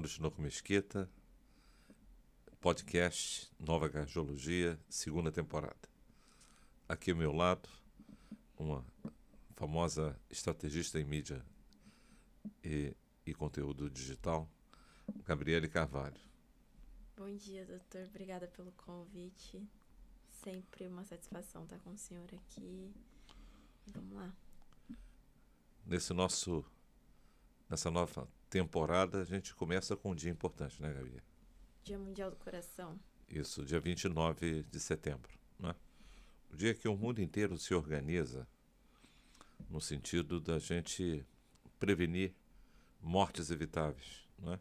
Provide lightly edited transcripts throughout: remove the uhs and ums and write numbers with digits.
Paulo Tinoco Mesquita, podcast Nova Cardiologia, segunda temporada. Aqui ao meu lado, uma famosa estrategista em mídia e conteúdo digital, Gabriele Carvalho. Bom dia, doutor. Obrigada pelo convite. Sempre uma satisfação estar com o senhor aqui. Vamos lá. Nessa nova temporada, a gente começa com um dia importante, né, Gabi? Dia Mundial do Coração. Isso, dia 29 de setembro, né? O dia que o mundo inteiro se organiza no sentido da gente prevenir mortes evitáveis, né?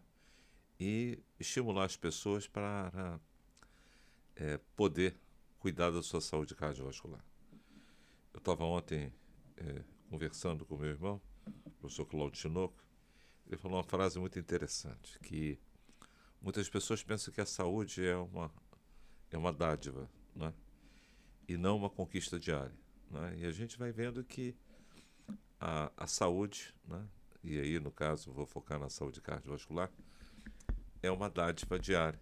E estimular as pessoas para poder cuidar da sua saúde cardiovascular. Eu estava ontem conversando com meu irmão, o professor Cláudio Tinoco. Ele falou uma frase muito interessante, que muitas pessoas pensam que a saúde é uma dádiva, né? E não uma conquista diária, né? E a gente vai vendo que a saúde, né? E aí, no caso, vou focar na saúde cardiovascular, é uma dádiva diária.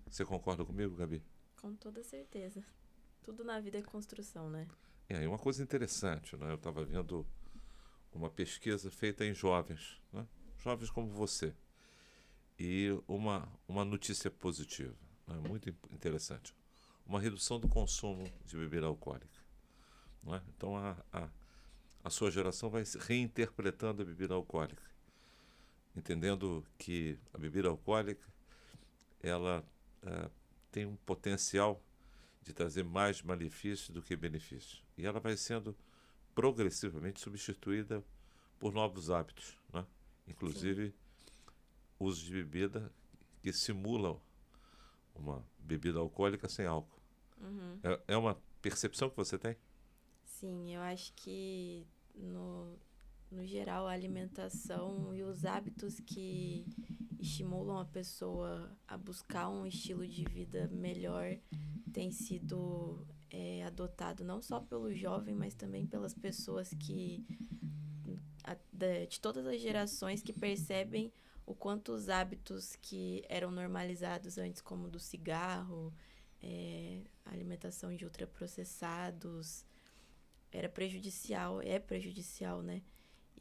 Você concorda comigo, Gabi? Com toda certeza. Tudo na vida é construção, né? E aí, uma coisa interessante, né? Eu estava vendo uma pesquisa feita em jovens, né? Jovens como você. E uma notícia positiva, né? Muito interessante. Uma redução do consumo de bebida alcoólica, né? Então, a sua geração vai se reinterpretando a bebida alcoólica, entendendo que a bebida alcoólica ela tem um potencial de trazer mais malefícios do que benefícios. E ela vai sendo progressivamente substituída por novos hábitos, né? Inclusive uso de bebida que simulam uma bebida alcoólica sem álcool. Uhum. É uma percepção que você tem? Sim, eu acho que no geral a alimentação e os hábitos que estimulam a pessoa a buscar um estilo de vida melhor tem sido adotado não só pelo jovem, mas também pelas pessoas de todas as gerações que percebem o quanto os hábitos que eram normalizados antes, como do cigarro, a alimentação de ultraprocessados, é prejudicial, né?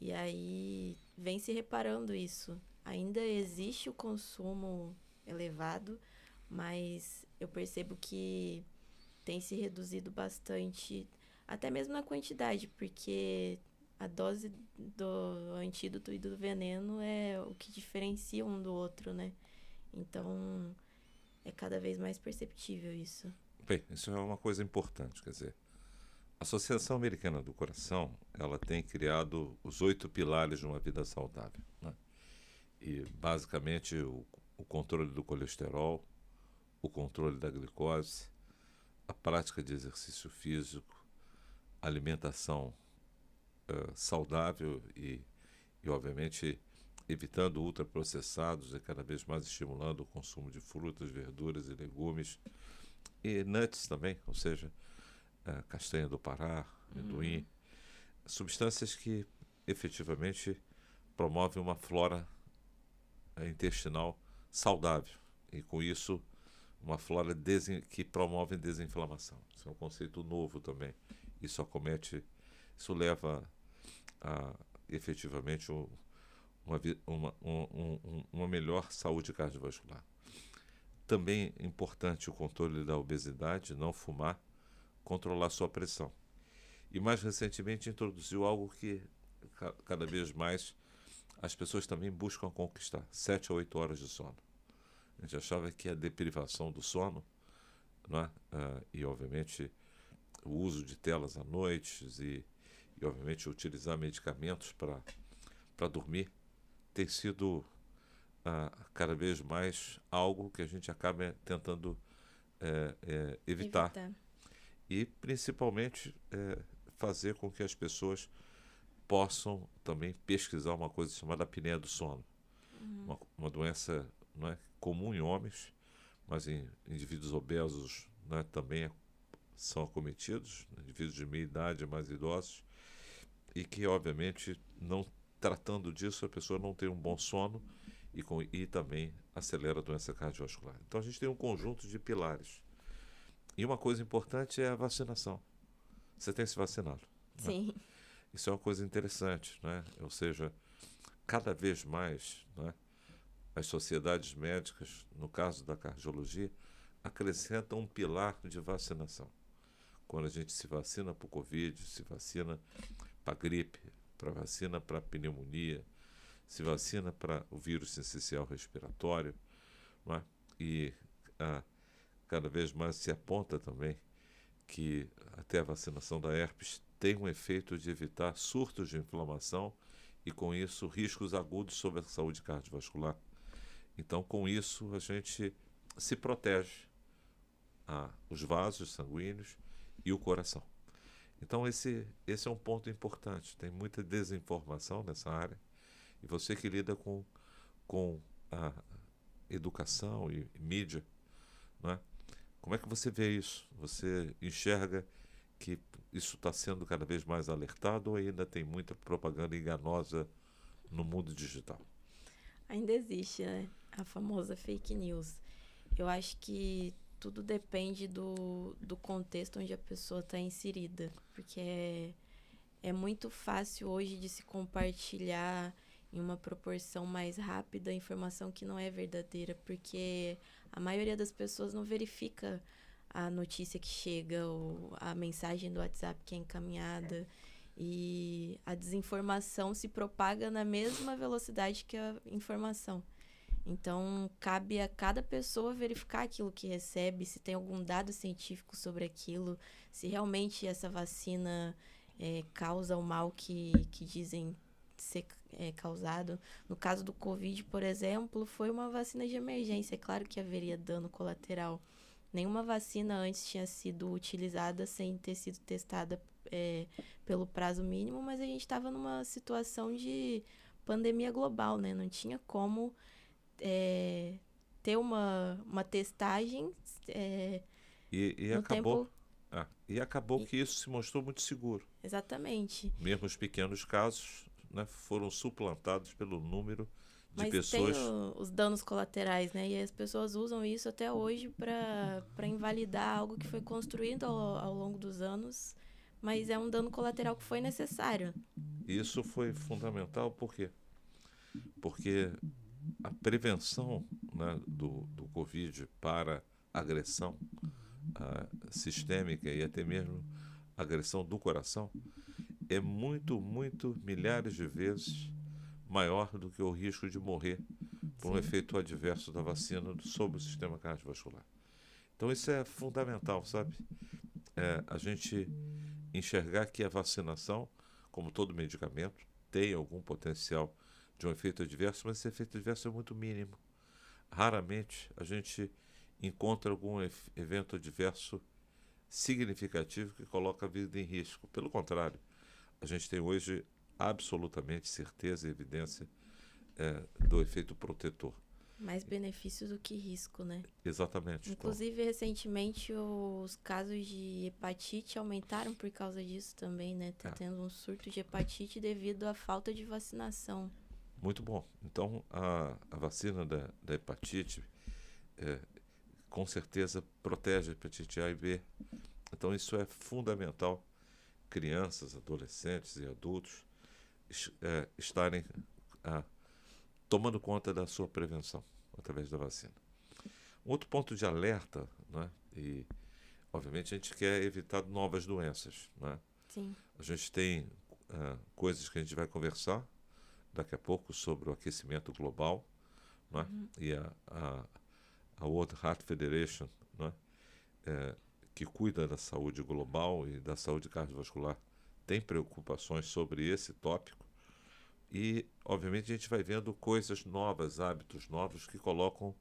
E aí vem se reparando isso. Ainda existe o consumo elevado, mas eu percebo que tem se reduzido bastante, até mesmo na quantidade, porque a dose do antídoto e do veneno é o que diferencia um do outro, né? Então, é cada vez mais perceptível isso. Bem, isso é uma coisa importante, quer dizer, a Associação Americana do Coração, ela tem criado os 8 pilares de uma vida saudável, né? E, basicamente, o controle do colesterol, o controle da glicose, a prática de exercício físico, alimentação saudável e, obviamente, evitando ultraprocessados e cada vez mais estimulando o consumo de frutas, verduras e legumes e nuts também, ou seja, castanha do Pará, amendoim, substâncias que efetivamente promovem uma flora intestinal saudável e, com isso, uma flora que promove desinflamação. Isso é um conceito novo também. Isso leva a efetivamente uma melhor saúde cardiovascular. Também é importante o controle da obesidade, não fumar, controlar sua pressão. E mais recentemente introduziu algo que cada vez mais as pessoas também buscam conquistar: 7 a 8 horas de sono. A gente achava que a deprivação do sono, né, e obviamente o uso de telas à noite e obviamente utilizar medicamentos para dormir tem sido cada vez mais algo que a gente acaba tentando evitar. E principalmente fazer com que as pessoas possam também pesquisar uma coisa chamada apneia do sono. Uma doença, não é, comum em homens, mas em indivíduos obesos, né, também são acometidos, indivíduos de meia idade, mais idosos, e que, obviamente, não tratando disso, a pessoa não tem um bom sono e também acelera a doença cardiovascular. Então a gente tem um conjunto de pilares. E uma coisa importante é a vacinação. Você tem se vacinado, né? Sim. Isso é uma coisa interessante, né? Ou seja, cada vez mais, né, as sociedades médicas, no caso da cardiologia, acrescentam um pilar de vacinação. Quando a gente se vacina para o Covid, se vacina para gripe, para vacina para pneumonia, se vacina para o vírus essencial respiratório, não é? E cada vez mais se aponta também que até a vacinação da herpes tem um efeito de evitar surtos de inflamação e, com isso, riscos agudos sobre a saúde cardiovascular. Então, com isso, a gente se protege os vasos sanguíneos e o coração. Então, esse é um ponto importante. Tem muita desinformação nessa área. E você que lida com a educação e mídia, não é? Como é que você vê isso? Você enxerga que isso está sendo cada vez mais alertado ou ainda tem muita propaganda enganosa no mundo digital? Ainda existe, né? A famosa fake news. Eu acho que tudo depende do contexto onde a pessoa está inserida. Porque é muito fácil hoje de se compartilhar em uma proporção mais rápida informação que não é verdadeira, porque a maioria das pessoas não verifica a notícia que chega ou a mensagem do WhatsApp que é encaminhada, e a desinformação se propaga na mesma velocidade que a informação. Então, cabe a cada pessoa verificar aquilo que recebe, se tem algum dado científico sobre aquilo, se realmente essa vacina causa o mal que dizem ser causado. No caso do Covid, por exemplo, foi uma vacina de emergência. É claro que haveria dano colateral. Nenhuma vacina antes tinha sido utilizada sem ter sido testada pelo prazo mínimo, mas a gente estava numa situação de pandemia global, né? Não tinha como ter uma testagem E no acabou, tempo. acabou que isso se mostrou muito seguro. Exatamente. Mesmo os pequenos casos, né, foram suplantados pelo número de Mas tem pessoas. os danos colaterais, né? E as pessoas usam isso até hoje para invalidar algo que foi construído ao longo dos anos, mas é um dano colateral que foi necessário. E isso foi fundamental, por quê? Porque a prevenção, né, do Covid para agressão sistêmica e até mesmo agressão do coração é muito, muito, milhares de vezes maior do que o risco de morrer por um Sim. efeito adverso da vacina sobre o sistema cardiovascular. Então isso é fundamental, sabe? A gente enxergar que a vacinação, como todo medicamento, tem algum potencial de um efeito adverso, mas esse efeito adverso é muito mínimo. Raramente a gente encontra algum evento adverso significativo que coloca a vida em risco. Pelo contrário, a gente tem hoje absolutamente certeza e evidência do efeito protetor. Mais benefício do que risco, né? Exatamente. Inclusive, recentemente, os casos de hepatite aumentaram por causa disso também, né? Tá tendo um surto de hepatite devido à falta de vacinação. Muito bom. Então, a vacina da hepatite, com certeza, protege a hepatite A e B. Então, isso é fundamental. Crianças, adolescentes e adultos estarem tomando conta da sua prevenção através da vacina. Um outro ponto de alerta, né? E obviamente a gente quer evitar novas doenças, né? Sim. A gente tem coisas que a gente vai conversar daqui a pouco sobre o aquecimento global, né? E a World Heart Federation, né? Que cuida da saúde global e da saúde cardiovascular, tem preocupações sobre esse tópico. E, obviamente, a gente vai vendo coisas novas, hábitos novos que colocam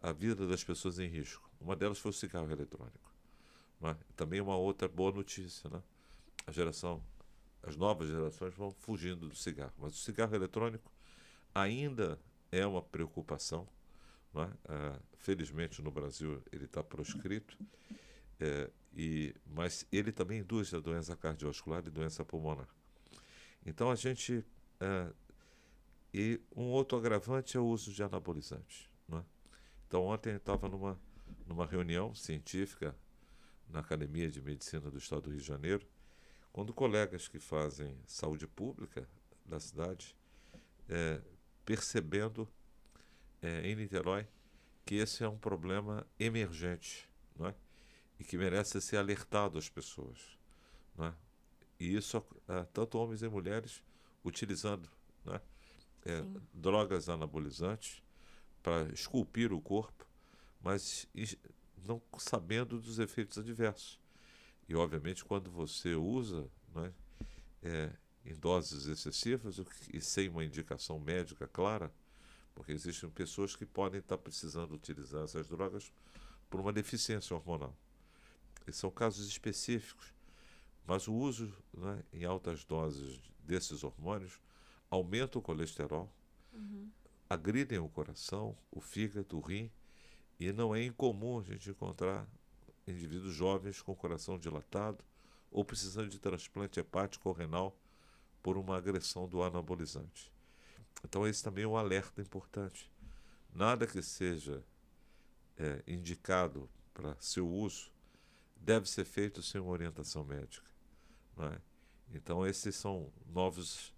a vida das pessoas em risco. Uma delas foi o cigarro eletrônico, né? Também uma outra boa notícia, né? As novas gerações vão fugindo do cigarro, mas o cigarro eletrônico ainda é uma preocupação, né? Felizmente no Brasil ele está proscrito, mas ele também induz a doença cardiovascular e doença pulmonar. Então a gente E um outro agravante é o uso de anabolizantes, não é? Então, ontem eu estava numa reunião científica na Academia de Medicina do Estado do Rio de Janeiro, quando colegas que fazem saúde pública da cidade, percebendo em Niterói que esse é um problema emergente, não é? E que merece ser alertado às pessoas, não é? E isso, tanto homens e mulheres utilizando, não é? Sim. Drogas anabolizantes para esculpir o corpo, mas não sabendo dos efeitos adversos. E, obviamente, quando você usa, não é, em doses excessivas e sem uma indicação médica clara, porque existem pessoas que podem estar precisando utilizar essas drogas por uma deficiência hormonal. E são casos específicos, mas o uso, né, em altas doses desses hormônios aumenta o colesterol, Uhum. agridem o coração, o fígado, o rim, e não é incomum a gente encontrar indivíduos jovens com coração dilatado ou precisando de transplante hepático ou renal por uma agressão do anabolizante. Então esse também é um alerta importante. Nada que seja indicado para seu uso deve ser feito sem uma orientação médica, não é? Então esses são novos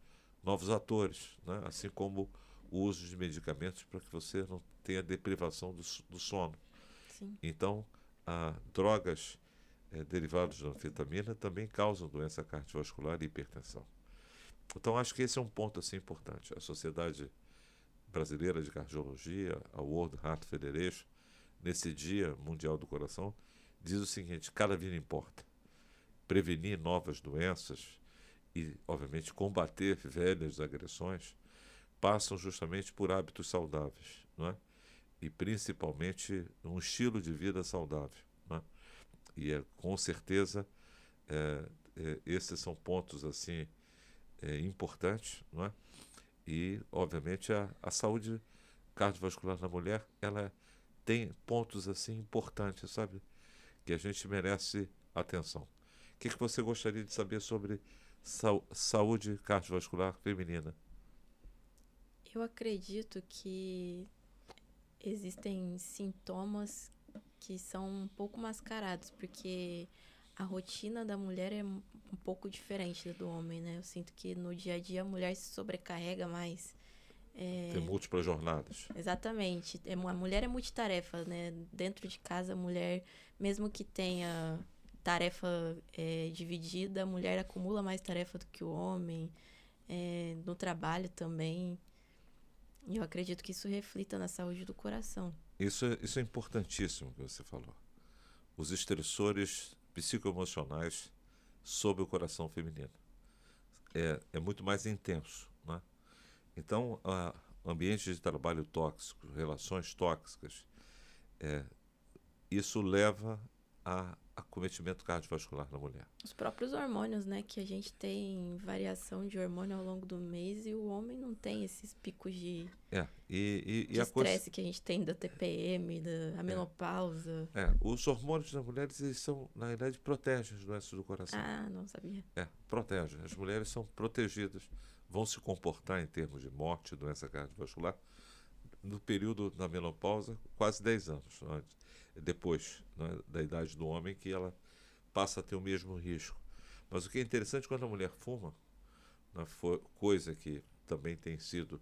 atores, né? Assim como o uso de medicamentos para que você não tenha deprivação do sono. Sim. Então, drogas derivadas da anfetamina também causam doença cardiovascular e hipertensão. Então, acho que esse é um ponto assim importante. A Sociedade Brasileira de Cardiologia, a World Heart Federation, nesse Dia Mundial do Coração, diz o seguinte: cada vida importa. Prevenir novas doenças e, obviamente, combater velhas agressões passam justamente por hábitos saudáveis, não é? E principalmente um estilo de vida saudável, não é? E com certeza esses são pontos assim importantes, não é? E obviamente a saúde cardiovascular na mulher, ela tem pontos assim importantes, sabe? Que a gente merece atenção. O que você gostaria de saber sobre saúde cardiovascular feminina? Eu acredito que existem sintomas que são um pouco mascarados, porque a rotina da mulher é um pouco diferente da do homem, né? Eu sinto que no dia a dia a mulher se sobrecarrega mais. Tem múltiplas jornadas. Exatamente. A mulher é multitarefa, né? Dentro de casa, a mulher, mesmo que tenha tarefa dividida, a mulher acumula mais tarefa do que o homem. No trabalho também. E eu acredito que isso reflita na saúde do coração. Isso é importantíssimo que você falou. Os estressores psicoemocionais sobre o coração feminino. É muito mais intenso, né? Então, ambientes de trabalho tóxicos, relações tóxicas, isso leva a acometimento cardiovascular na mulher. Os próprios hormônios, né? Que a gente tem variação de hormônio ao longo do mês e o homem não tem esses picos de E a coisa, estresse que a gente tem da TPM, da menopausa. os hormônios das mulheres, eles são, na verdade, protegem as doenças do coração. Ah, não sabia. Protegem. As mulheres são protegidas, vão se comportar em termos de morte e doença cardiovascular no período da menopausa, quase 10 anos antes, depois, né, da idade do homem, que ela passa a ter o mesmo risco. Mas o que é interessante, quando a mulher fuma, né, coisa que também tem sido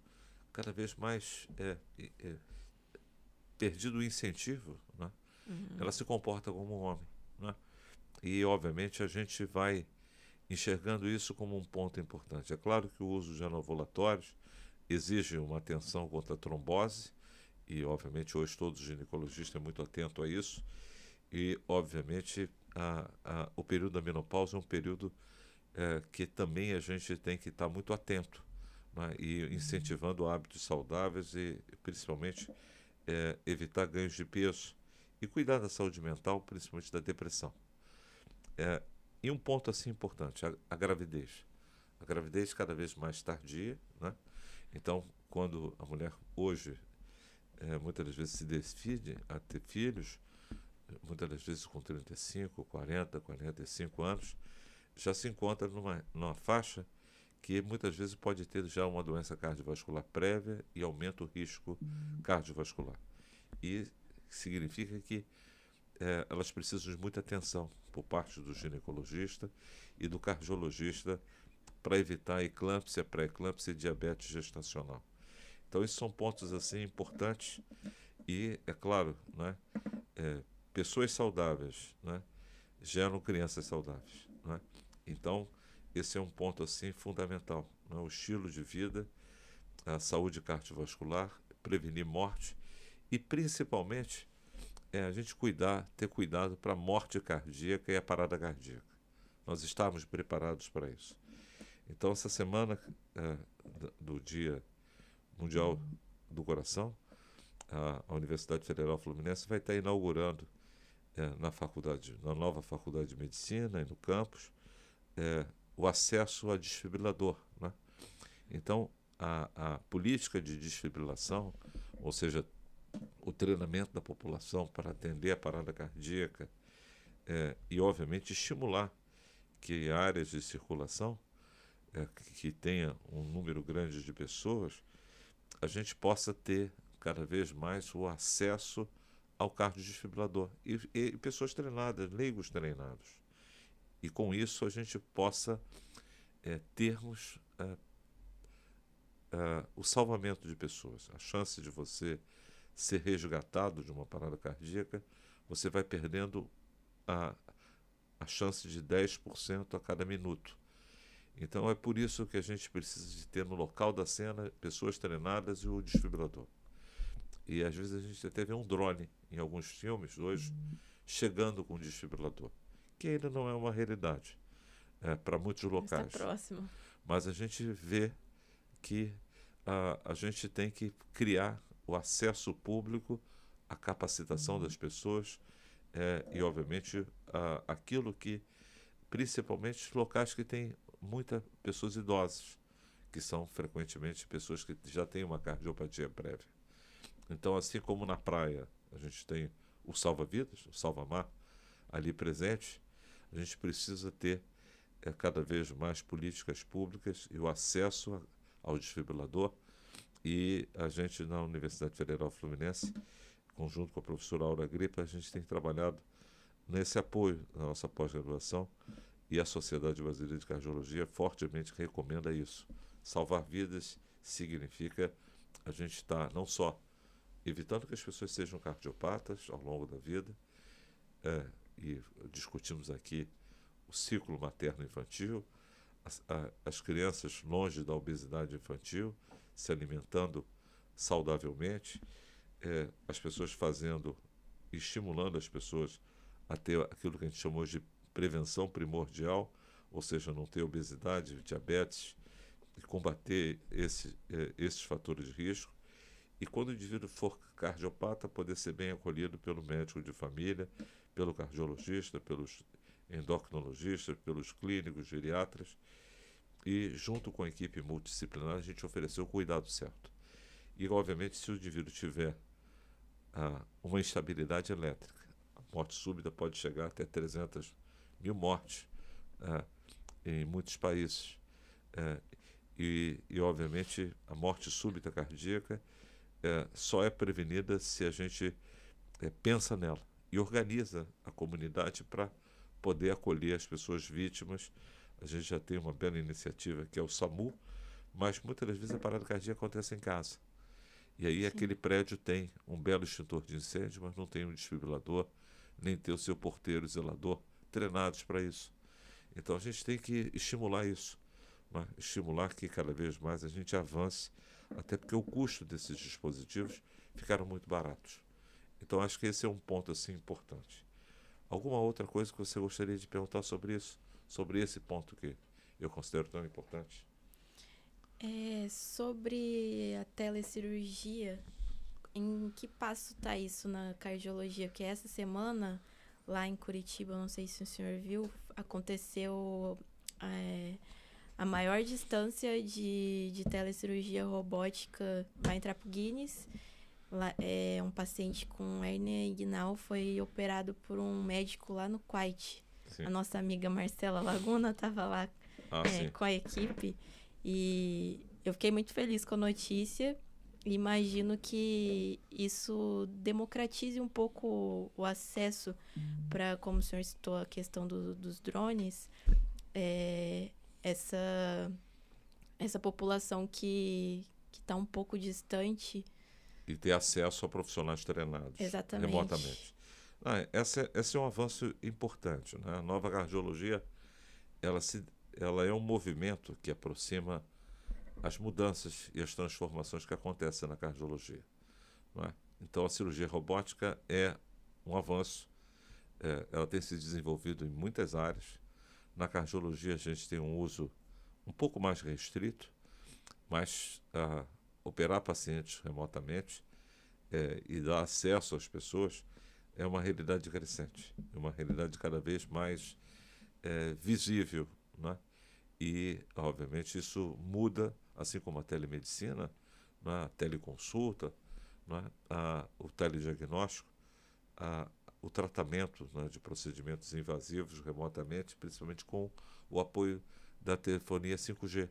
cada vez mais perdido o incentivo, né? Ela se comporta como um homem, né? E, obviamente, a gente vai enxergando isso como um ponto importante. É claro que o uso de anovulatórios exige uma atenção contra a trombose, e, obviamente, hoje todos os ginecologistas estão muito atentos a isso, e, obviamente, o período da menopausa é um período que também a gente tem que estar muito atento, né? E incentivando hábitos saudáveis e, principalmente, evitar ganhos de peso e cuidar da saúde mental, principalmente da depressão. E um ponto assim importante, a gravidez. A gravidez cada vez mais tardia, né? Então, quando a mulher hoje muitas das vezes se decide a ter filhos, muitas das vezes com 35, 40, 45 anos, já se encontra numa faixa que muitas vezes pode ter já uma doença cardiovascular prévia e aumenta o risco cardiovascular. E significa que elas precisam de muita atenção por parte do ginecologista e do cardiologista para evitar eclâmpsia, pré-eclâmpsia e diabetes gestacional. Então, esses são pontos assim importantes e, é claro, né, pessoas saudáveis, né, geram crianças saudáveis, né? Então, esse é um ponto assim fundamental, né? O estilo de vida, a saúde cardiovascular, prevenir morte e, principalmente, a gente ter cuidado para a morte cardíaca e a parada cardíaca. Nós estamos preparados para isso. Então, essa semana do Dia Mundial do Coração, a Universidade Federal Fluminense vai estar inaugurando na nova Faculdade de Medicina e no campus, o acesso a desfibrilador, né? Então, a política de desfibrilação, ou seja, o treinamento da população para atender a parada cardíaca e, obviamente, estimular que áreas de circulação que tenha um número grande de pessoas, a gente possa ter cada vez mais o acesso ao cardiodesfibrilador e pessoas treinadas, leigos treinados. E com isso a gente possa termos o salvamento de pessoas. A chance de você ser resgatado de uma parada cardíaca, você vai perdendo a chance de 10% a cada minuto. Então é por isso que a gente precisa de ter no local da cena pessoas treinadas e o desfibrilador. E às vezes a gente até vê um drone em alguns filmes hoje chegando com o desfibrilador, que ainda não é uma realidade para muitos locais. Está próximo. Mas a gente vê que a gente tem que criar o acesso público, a capacitação das pessoas e, obviamente, aquilo que, principalmente, locais que têm muitas pessoas idosas, que são frequentemente pessoas que já têm uma cardiopatia prévia. Então, assim como na praia a gente tem o salva-vidas, o salva-mar ali presente, a gente precisa ter cada vez mais políticas públicas e o acesso ao desfibrilador. E a gente, na Universidade Federal Fluminense, conjunto com a professora Aura Gripa, a gente tem trabalhado nesse apoio na nossa pós-graduação, e a Sociedade Brasileira de Cardiologia fortemente recomenda isso. Salvar vidas significa a gente estar não só evitando que as pessoas sejam cardiopatas ao longo da vida, e discutimos aqui o ciclo materno-infantil, as crianças longe da obesidade infantil, se alimentando saudavelmente, as pessoas estimulando as pessoas a ter aquilo que a gente chamou de prevenção primordial, ou seja, não ter obesidade, diabetes, e combater esses fatores de risco. E quando o indivíduo for cardiopata, poder ser bem acolhido pelo médico de família, pelo cardiologista, pelos endocrinologistas, pelos clínicos, geriatras, e junto com a equipe multidisciplinar a gente ofereceu o cuidado certo. E, obviamente, se o indivíduo tiver uma instabilidade elétrica, a morte súbita pode chegar até 300.000 mortes em muitos países. E, obviamente, a morte súbita cardíaca só é prevenida se a gente pensa nela e organiza a comunidade para poder acolher as pessoas vítimas. A gente já tem uma bela iniciativa que é o SAMU, mas muitas das vezes a parada cardíaca acontece em casa. E aí aquele prédio tem um belo extintor de incêndio, mas não tem um desfibrilador, nem tem o seu porteiro e zelador treinados para isso. Então a gente tem que estimular isso, né? Estimular que cada vez mais a gente avance, até porque o custo desses dispositivos ficaram muito baratos. Então acho que esse é um ponto assim importante. Alguma outra coisa que você gostaria de perguntar sobre isso? Sobre esse ponto que eu considero tão importante? Sobre a telecirurgia, em que passo está isso na cardiologia? Porque essa semana, lá em Curitiba, não sei se o senhor viu, aconteceu a maior distância de telecirurgia robótica, vai entrar para o Guinness. Lá, um paciente com hérnia inguinal foi operado por um médico lá no Kuwait. Sim. A nossa amiga Marcela Laguna estava lá com a equipe. E eu fiquei muito feliz com a notícia. Imagino que isso democratize um pouco o acesso para, como o senhor citou, a questão dos drones, é, essa, essa população que está um pouco distante. E ter acesso a profissionais treinados Exatamente. remotamente. Esse é um avanço importante, né? A nova cardiologia, ela, se, ela é um movimento que aproxima as mudanças e as transformações que acontecem na cardiologia, não é? Então, a cirurgia robótica é um avanço, ela tem se desenvolvido em muitas áreas. Na cardiologia, a gente tem um uso um pouco mais restrito, mas operar pacientes remotamente e dar acesso às pessoas é uma realidade crescente, é uma realidade cada vez mais visível, né? E, obviamente, isso muda, assim como a telemedicina, né? A teleconsulta, né? O telediagnóstico, o tratamento, né, de procedimentos invasivos remotamente, principalmente com o apoio da telefonia 5G,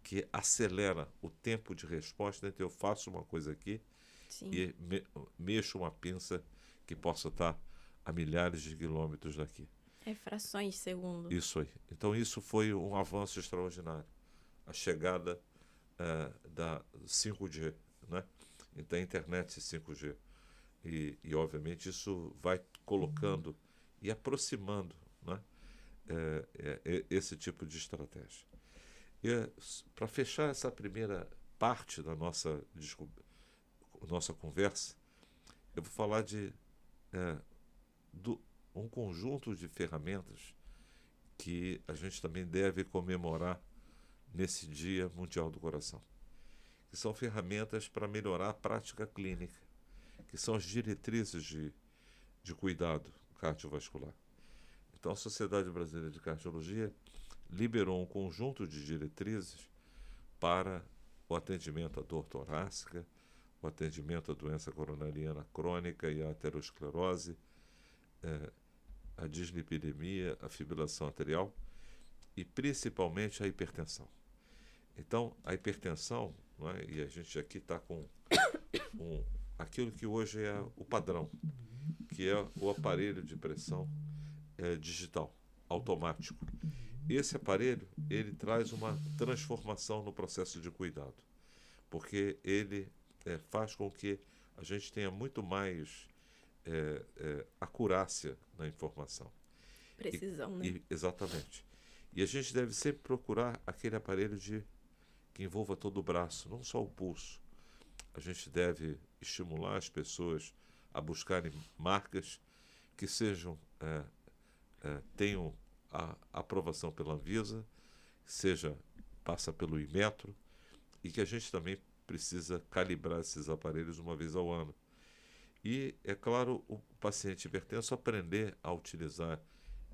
que acelera o tempo de resposta. Então, eu faço uma coisa aqui Sim. e mexo uma pinça que possa estar a milhares de quilômetros daqui. É frações de segundo. Isso aí. Então, isso foi um avanço extraordinário. A chegada da 5G, né? Da internet 5G. E, obviamente, isso vai colocando e aproximando, né, esse tipo de estratégia. E, para fechar essa primeira parte da nossa conversa, eu vou falar de um conjunto de ferramentas que a gente também deve comemorar nesse Dia Mundial do Coração, que são ferramentas para melhorar a prática clínica, que são as diretrizes de cuidado cardiovascular. Então, a Sociedade Brasileira de Cardiologia liberou um conjunto de diretrizes para o atendimento à dor torácica, o atendimento à doença coronariana crônica e à aterosclerose, a dislipidemia, a fibrilação arterial e principalmente a hipertensão. Então, a hipertensão, não é? E a gente aqui está com aquilo que hoje é o padrão, que é o aparelho de pressão digital, automático. Esse aparelho, ele traz uma transformação no processo de cuidado, porque ele faz com que a gente tenha muito mais acurácia na informação. Precisão, né? Exatamente. E a gente deve sempre procurar aquele aparelho que envolva todo o braço, não só o pulso. A gente deve estimular as pessoas a buscarem marcas que tenham a aprovação pela Anvisa, passa pelo Inmetro, e que a gente também precisa calibrar esses aparelhos uma vez ao ano. E, é claro, o paciente hipertenso aprender a utilizar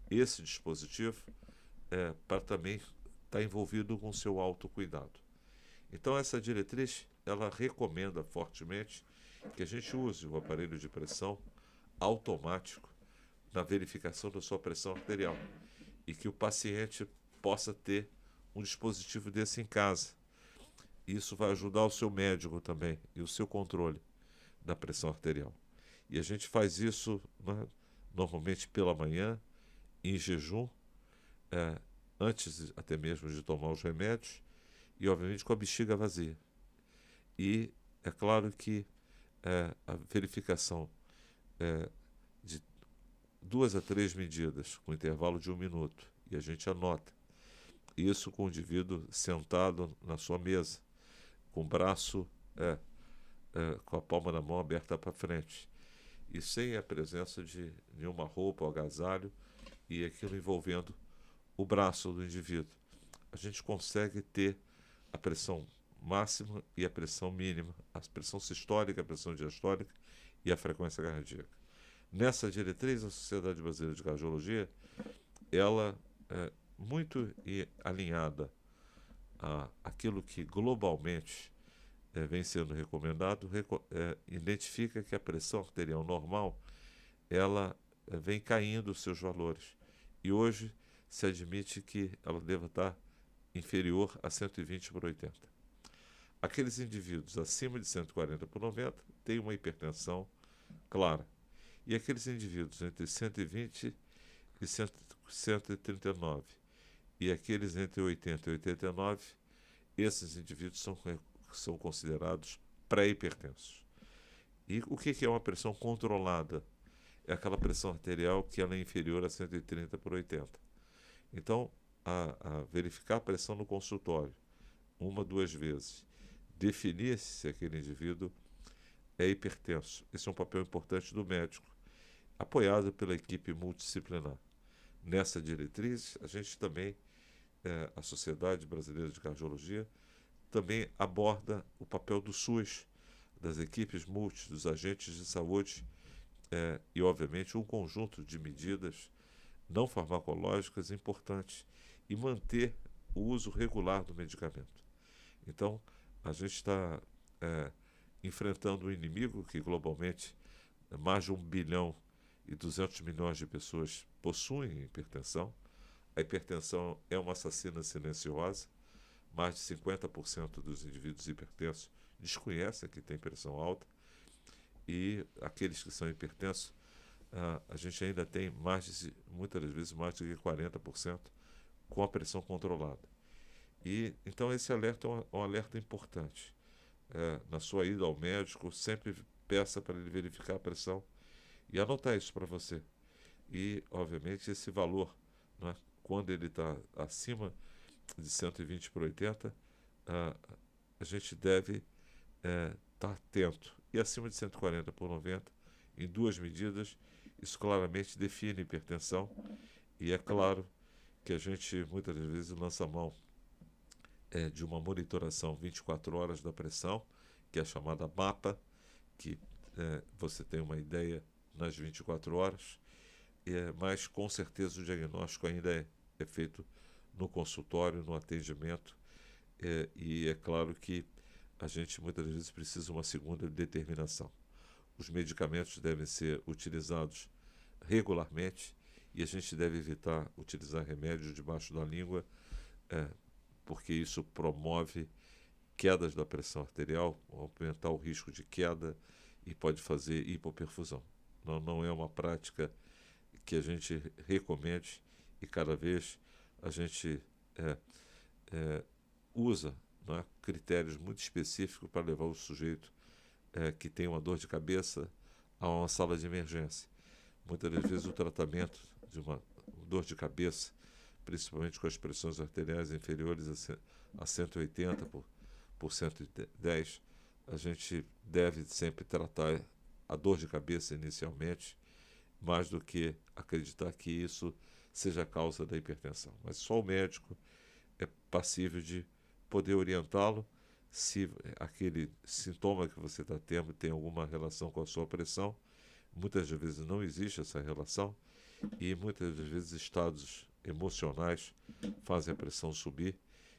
esse dispositivo para também estar envolvido com o seu autocuidado. Então, essa diretriz, ela recomenda fortemente que a gente use o aparelho de pressão automático na verificação da sua pressão arterial e que o paciente possa ter um dispositivo desse em casa. Isso vai ajudar o seu médico também e o seu controle da pressão arterial. E a gente faz isso, né, normalmente pela manhã, em jejum, antes até mesmo de tomar os remédios, e obviamente com a bexiga vazia. E é claro que a verificação de 2 a 3 medidas, com intervalo de 1 minuto, e a gente anota. Isso com o indivíduo sentado na sua mesa, com o braço, com a palma da mão aberta para frente, e sem a presença de nenhuma roupa ou agasalho, e aquilo envolvendo o braço do indivíduo. A gente consegue ter a pressão máxima e a pressão mínima, a pressão sistólica, a pressão diastólica e a frequência cardíaca. Nessa diretriz, a Sociedade Brasileira de Cardiologia, ela é muito alinhada àquilo que globalmente vem sendo recomendado, identifica que a pressão arterial normal, ela vem caindo os seus valores. E hoje se admite que ela deva estar inferior a 120/80. Aqueles indivíduos acima de 140/90 têm uma hipertensão clara. E aqueles indivíduos entre 120 e 139 e aqueles entre 80 e 89, esses indivíduos são considerados pré-hipertensos. E o que é uma pressão controlada? É aquela pressão arterial que ela é inferior a 130/80. Então, a verificar a pressão no consultório, 1, 2 vezes, definir se aquele indivíduo é hipertenso. Esse é um papel importante do médico, apoiado pela equipe multidisciplinar. Nessa diretriz, a gente também, a Sociedade Brasileira de Cardiologia, também aborda o papel do SUS, das equipes multi, dos agentes de saúde, e, obviamente, um conjunto de medidas não farmacológicas importantes e manter o uso regular do medicamento. Então, a gente está enfrentando um inimigo que, globalmente, mais de 1,2 bilhão de pessoas possuem hipertensão. A hipertensão é uma assassina silenciosa. Mais de 50% dos indivíduos hipertensos desconhecem que tem pressão alta. E aqueles que são hipertensos, a gente ainda tem muitas vezes mais de 40% com a pressão controlada. E então esse alerta é um alerta importante. Na sua ida ao médico, sempre peça para ele verificar a pressão e anotar isso para você. E, obviamente, esse valor, né, quando ele está acima de 120/80, a gente deve estar atento. E acima de 140/90, em 2 medidas, isso claramente define hipertensão. E é claro que a gente, muitas vezes, lança mão de uma monitoração 24 horas da pressão, que é a chamada MAPA, que você tem uma ideia nas 24 horas, mas com certeza o diagnóstico ainda é feito no consultório, no atendimento, e é claro que a gente muitas vezes precisa de uma segunda determinação. Os medicamentos devem ser utilizados regularmente e a gente deve evitar utilizar remédios debaixo da língua, porque isso promove quedas da pressão arterial, aumentar o risco de queda e pode fazer hipoperfusão. Não é uma prática que a gente recomende e cada vez a gente usa, né, critérios muito específicos para levar o sujeito que tem uma dor de cabeça a uma sala de emergência. Muitas das vezes o tratamento de uma dor de cabeça, principalmente com as pressões arteriais inferiores a 180 por 110, a gente deve sempre tratar a dor de cabeça inicialmente, mais do que acreditar que isso seja a causa da hipertensão. Mas só o médico é passível de poder orientá-lo se aquele sintoma que você está tendo tem alguma relação com a sua pressão. Muitas vezes não existe essa relação e muitas vezes estados emocionais fazem a pressão subir,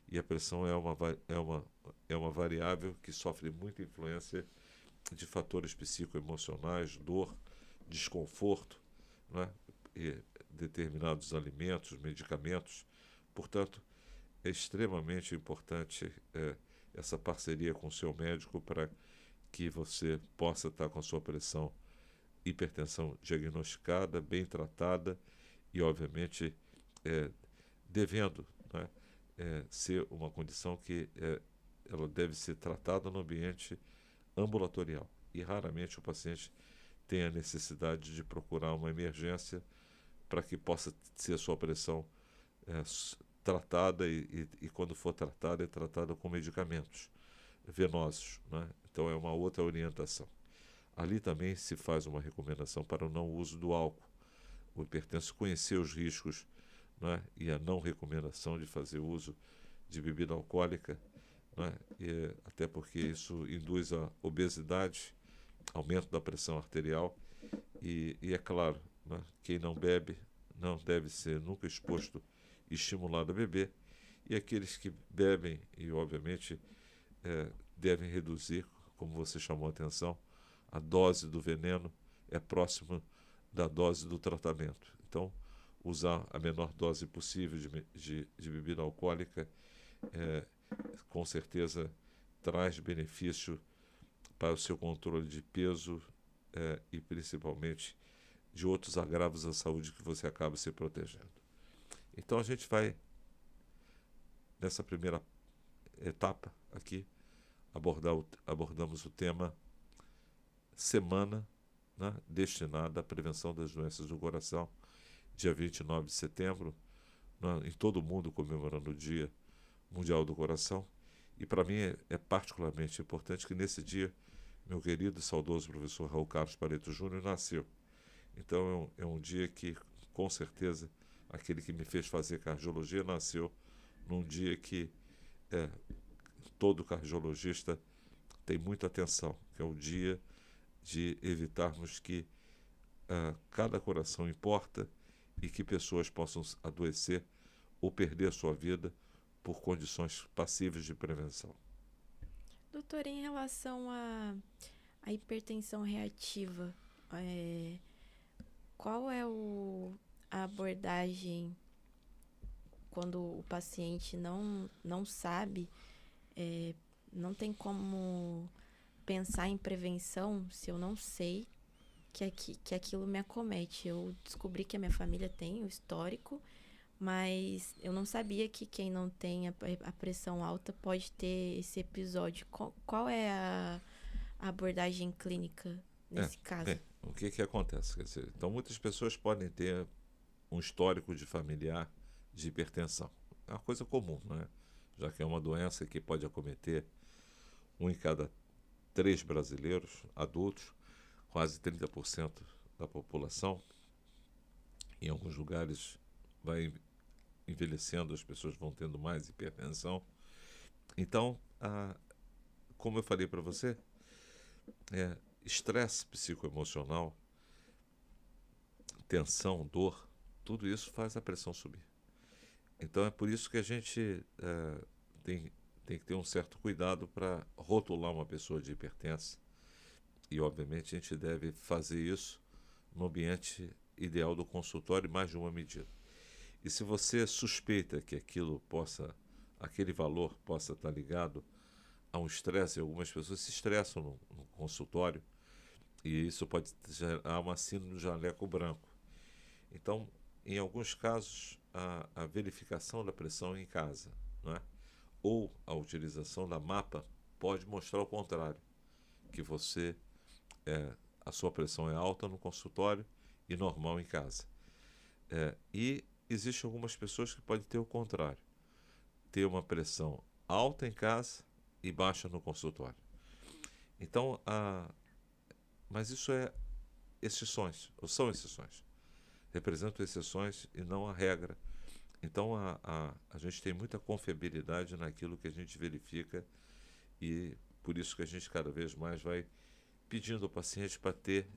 e a pressão é uma variável que sofre muita influência de fatores psicoemocionais, dor, desconforto, né? E determinados alimentos, medicamentos. Portanto, é extremamente importante essa parceria com o seu médico para que você possa estar com a sua pressão, hipertensão diagnosticada, bem tratada e, obviamente, devendo, né, ser uma condição que ela deve ser tratada no ambiente ambulatorial. E raramente o paciente tem a necessidade de procurar uma emergência para que possa ser a sua pressão tratada e quando for tratada, é tratada com medicamentos venosos, né? Então é uma outra orientação. Ali também se faz uma recomendação para o não uso do álcool. O hipertenso conhecer os riscos, né, e a não recomendação de fazer uso de bebida alcoólica, né, até porque isso induz a obesidade, aumento da pressão arterial e é claro, né, quem não bebe não deve ser nunca exposto e estimulado a beber, e aqueles que bebem e obviamente devem reduzir, como você chamou a atenção, a dose do veneno é próxima da dose do tratamento. Então, usar a menor dose possível de bebida alcoólica com certeza traz benefício para o seu controle de peso e principalmente de outros agravos à saúde que você acaba se protegendo. Então a gente vai, nessa primeira etapa aqui, abordamos o tema Semana, né, destinada à prevenção das doenças do coração, dia 29 de setembro, né, em todo o mundo comemorando o Dia Mundial do Coração. E para mim é particularmente importante que nesse dia meu querido e saudoso professor Raul Carlos Pareto Júnior nasceu. Então é um dia que, com certeza, aquele que me fez fazer cardiologia nasceu num dia que todo cardiologista tem muita atenção, que é o dia de evitarmos que cada coração importa e que pessoas possam adoecer ou perder a sua vida por condições passíveis de prevenção. Doutor, em relação à hipertensão reativa, qual é a abordagem quando o paciente não sabe, não tem como pensar em prevenção se eu não sei que aquilo me acomete? Eu descobri que a minha família tem o histórico, mas eu não sabia que quem não tem a pressão alta pode ter esse episódio. Qual é a abordagem clínica nesse caso? Bem, o que acontece? Quer dizer, então, muitas pessoas podem ter um histórico de familiar de hipertensão. É uma coisa comum, né? Já que é uma doença que pode acometer 1 em cada 3 brasileiros adultos, quase 30% da população. Em alguns lugares vai envelhecendo, as pessoas vão tendo mais hipertensão. Então, como eu falei para você, estresse psicoemocional, tensão, dor, tudo isso faz a pressão subir. Então é por isso que a gente tem que ter um certo cuidado para rotular uma pessoa de hipertensa. E, obviamente, a gente deve fazer isso no ambiente ideal do consultório em mais de uma medida. E se você suspeita que aquele valor possa estar ligado a um estresse, algumas pessoas se estressam no consultório e isso pode gerar uma síndrome do jaleco branco. Então, em alguns casos, a verificação da pressão em casa, não é? Ou a utilização da mapa pode mostrar o contrário, que a sua pressão é alta no consultório e normal em casa. E existem algumas pessoas que podem ter o contrário, ter uma pressão alta em casa e baixa no consultório. Então, mas isso é exceções, ou são exceções. Representam exceções e não a regra. Então, a gente tem muita confiabilidade naquilo que a gente verifica e por isso que a gente cada vez mais vai pedindo ao paciente para ter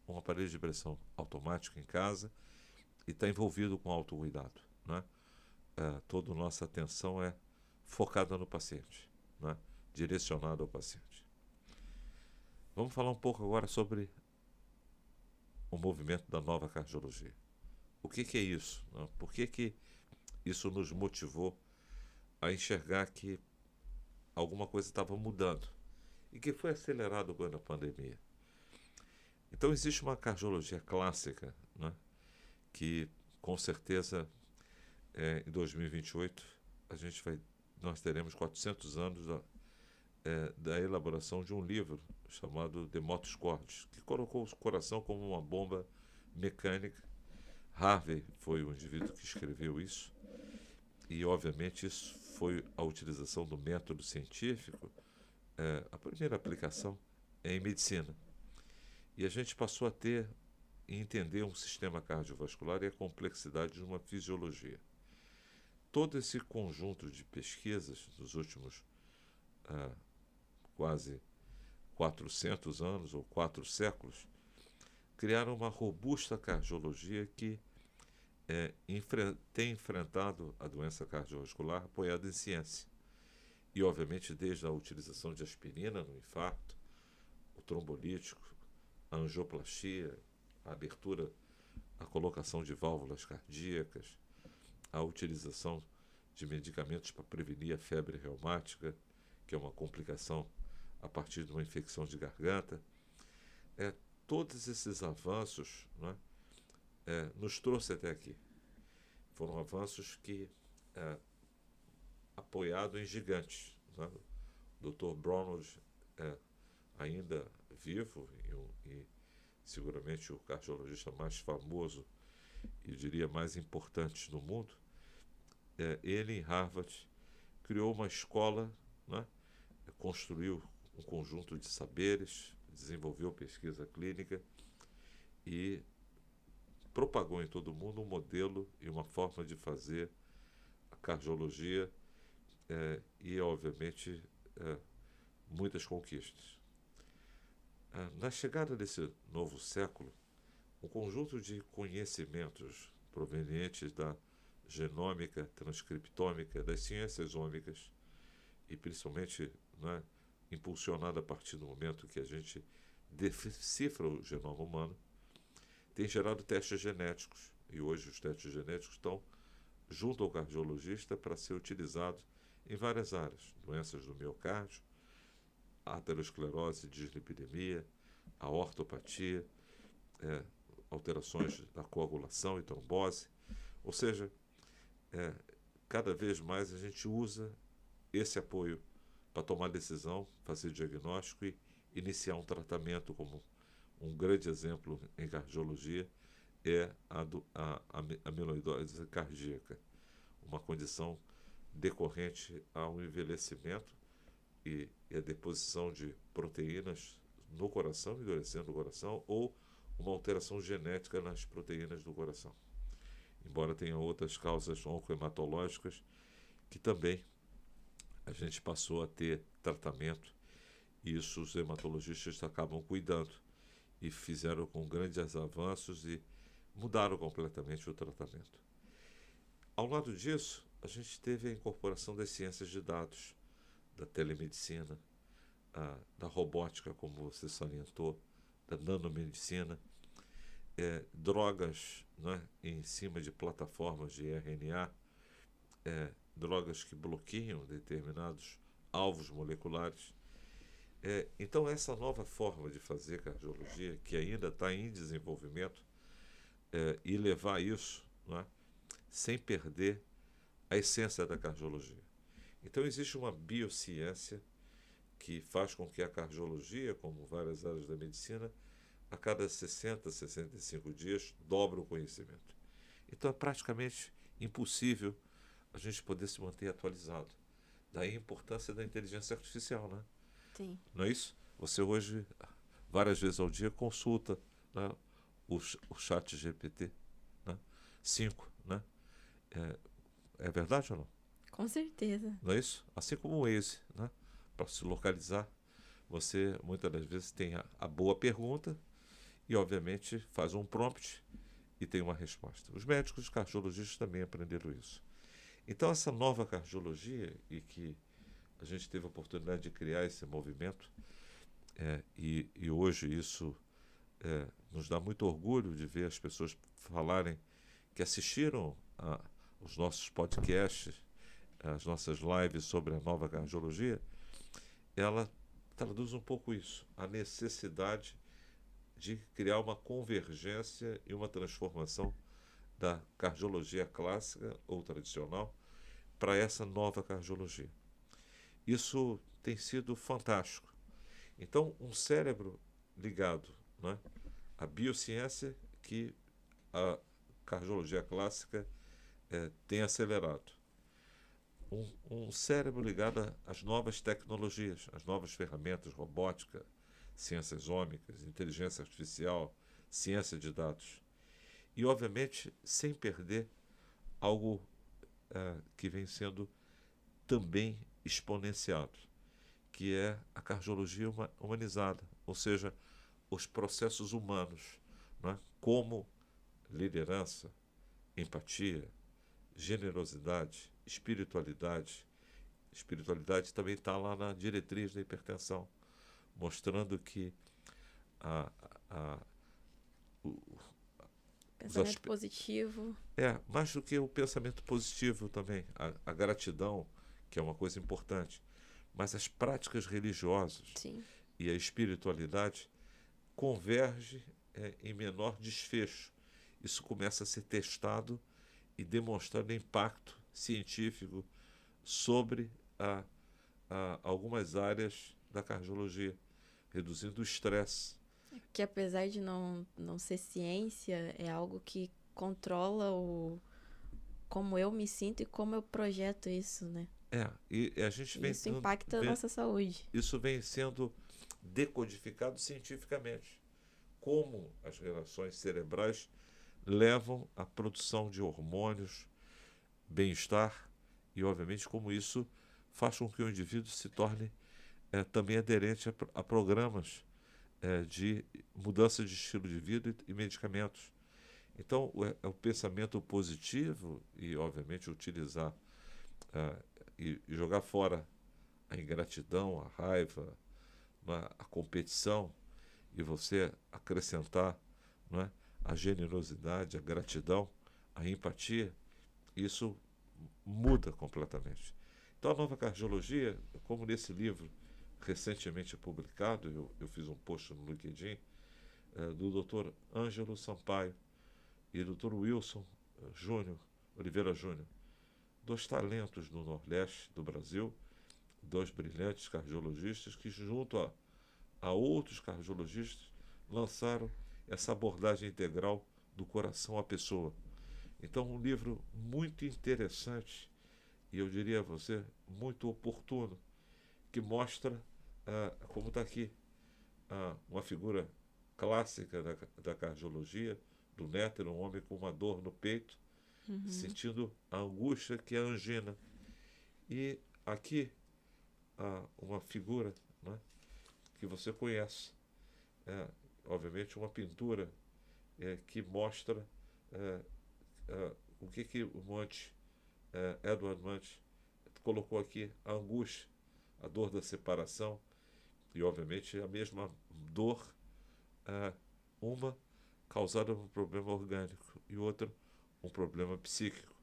um aparelho de pressão automático em casa e está envolvido com autocuidado, né? Toda a nossa atenção é focada no paciente, né? Direcionada ao paciente. Vamos falar um pouco agora sobre o movimento da nova cardiologia. O que é isso? Né? Por que isso nos motivou a enxergar que alguma coisa estava mudando e que foi acelerado com a pandemia? Então existe uma cardiologia clássica, né? Que com certeza em 2028 nós teremos 400 anos da elaboração de um livro chamado De Motus Cordis, que colocou o coração como uma bomba mecânica. Harvey foi o indivíduo que escreveu isso e obviamente isso foi a utilização do método científico. A primeira aplicação é em medicina e a gente passou a ter e entender um sistema cardiovascular e a complexidade de uma fisiologia. Todo esse conjunto de pesquisas dos últimos quase 400 anos ou 4 séculos criaram uma robusta cardiologia que tem enfrentado a doença cardiovascular apoiada em ciência. E, obviamente, desde a utilização de aspirina no infarto, o trombolítico, a angioplastia, a abertura, a colocação de válvulas cardíacas, a utilização de medicamentos para prevenir a febre reumática, que é uma complicação a partir de uma infecção de garganta. Todos esses avanços, né, nos trouxe até aqui. Foram avanços que, apoiados em gigantes, né? O Dr. Bronald ainda vivo e seguramente o cardiologista mais famoso e diria mais importante no mundo, ele em Harvard criou uma escola, né? Construiu um conjunto de saberes, desenvolveu pesquisa clínica e propagou em todo o mundo um modelo e uma forma de fazer a cardiologia e, obviamente, muitas conquistas. Na chegada desse novo século, um conjunto de conhecimentos provenientes da genômica, transcriptômica, das ciências ômicas, e principalmente, né, impulsionado a partir do momento que a gente decifra o genoma humano, tem gerado testes genéticos. E hoje os testes genéticos estão junto ao cardiologista para ser utilizados em várias áreas. Doenças do miocárdio, aterosclerose, dislipidemia, a ortopatia, alterações da coagulação e trombose. Ou seja, cada vez mais a gente usa esse apoio para tomar decisão, fazer diagnóstico e iniciar um tratamento. Como um grande exemplo em cardiologia é a amiloidose cardíaca, uma condição decorrente ao envelhecimento e a deposição de proteínas no coração, endurecendo o coração, ou uma alteração genética nas proteínas do coração. Embora tenha outras causas oncohematológicas que também a gente passou a ter tratamento, e isso os hematologistas acabam cuidando, e fizeram com grandes avanços e mudaram completamente o tratamento. Ao lado disso, a gente teve a incorporação das ciências de dados, da telemedicina, da robótica, como você salientou, da nanomedicina, drogas, né, em cima de plataformas de RNA, drogas que bloqueiam determinados alvos moleculares. Então, essa nova forma de fazer cardiologia, que ainda está em desenvolvimento, e levar isso, né, sem perder a essência da cardiologia. Então, existe uma biociência que faz com que a cardiologia, como várias áreas da medicina, a cada 60, 65 dias, dobre o conhecimento. Então, é praticamente impossível a gente poder se manter atualizado. Daí a importância da inteligência artificial, né? Sim. Não é isso? Você hoje, várias vezes ao dia, consulta, né, o chat GPT, né? 5, né? É verdade ou não? Com certeza. Não é isso? Assim como o Waze, né? Para se localizar, você muitas das vezes tem a boa pergunta e, obviamente, faz um prompt e tem uma resposta. Os médicos e cardiologistas também aprenderam isso. Então, essa nova cardiologia, e que a gente teve a oportunidade de criar esse movimento, e hoje isso nos dá muito orgulho de ver as pessoas falarem que assistiram os nossos podcasts, as nossas lives sobre a nova cardiologia. Ela traduz um pouco isso, a necessidade de criar uma convergência e uma transformação da cardiologia clássica ou tradicional para essa nova cardiologia. Isso tem sido fantástico. Então, um cérebro ligado, né, à biociência, que a cardiologia clássica tem acelerado. Um cérebro ligado às novas tecnologias, às novas ferramentas, robótica, ciências ômicas, inteligência artificial, ciência de dados. E, obviamente, sem perder algo que vem sendo também exponenciado, que é a cardiologia humanizada, ou seja, os processos humanos, né, como liderança, empatia, generosidade, espiritualidade. Espiritualidade também está lá na diretriz da hipertensão, mostrando que Pensamento positivo. Mais do que o pensamento positivo também, a gratidão, que é uma coisa importante, mas as práticas religiosas Sim. e a espiritualidade convergem em menor desfecho. Isso começa a ser testado e demonstrando impacto científico sobre algumas áreas da cardiologia, reduzindo o estresse. Que apesar de não ser ciência, é algo que controla como eu me sinto e como eu projeto isso, né? E a gente isso impacta a nossa saúde. Isso vem sendo decodificado cientificamente. Como as relações cerebrais levam à produção de hormônios, bem-estar e, obviamente, como isso faz com que o indivíduo se torne também aderente a programas de mudança de estilo de vida e medicamentos. Então, o pensamento positivo e, obviamente, utilizar e jogar fora a ingratidão, a raiva, a competição, e você acrescentar, não é, a generosidade, a gratidão, a empatia, isso muda completamente. Então, a nova cardiologia, como nesse livro recentemente publicado, eu fiz um post no LinkedIn, do Dr. Ângelo Sampaio e do Dr. Wilson Oliveira Júnior, dois talentos do Nordeste do Brasil, dois brilhantes cardiologistas que, junto a outros cardiologistas, lançaram essa abordagem integral do coração à pessoa. Então, um livro muito interessante e, eu diria a você, muito oportuno, que mostra, como está aqui, uma figura clássica da cardiologia, do Néter, um homem com uma dor no peito, sentindo a angústia que é a angina. E aqui, uma figura, né, que você conhece, obviamente uma pintura que mostra o que o Munch, Edward Munch, colocou aqui: a angústia, a dor da separação, e obviamente a mesma dor, uma causada por um problema orgânico e outra um problema psíquico.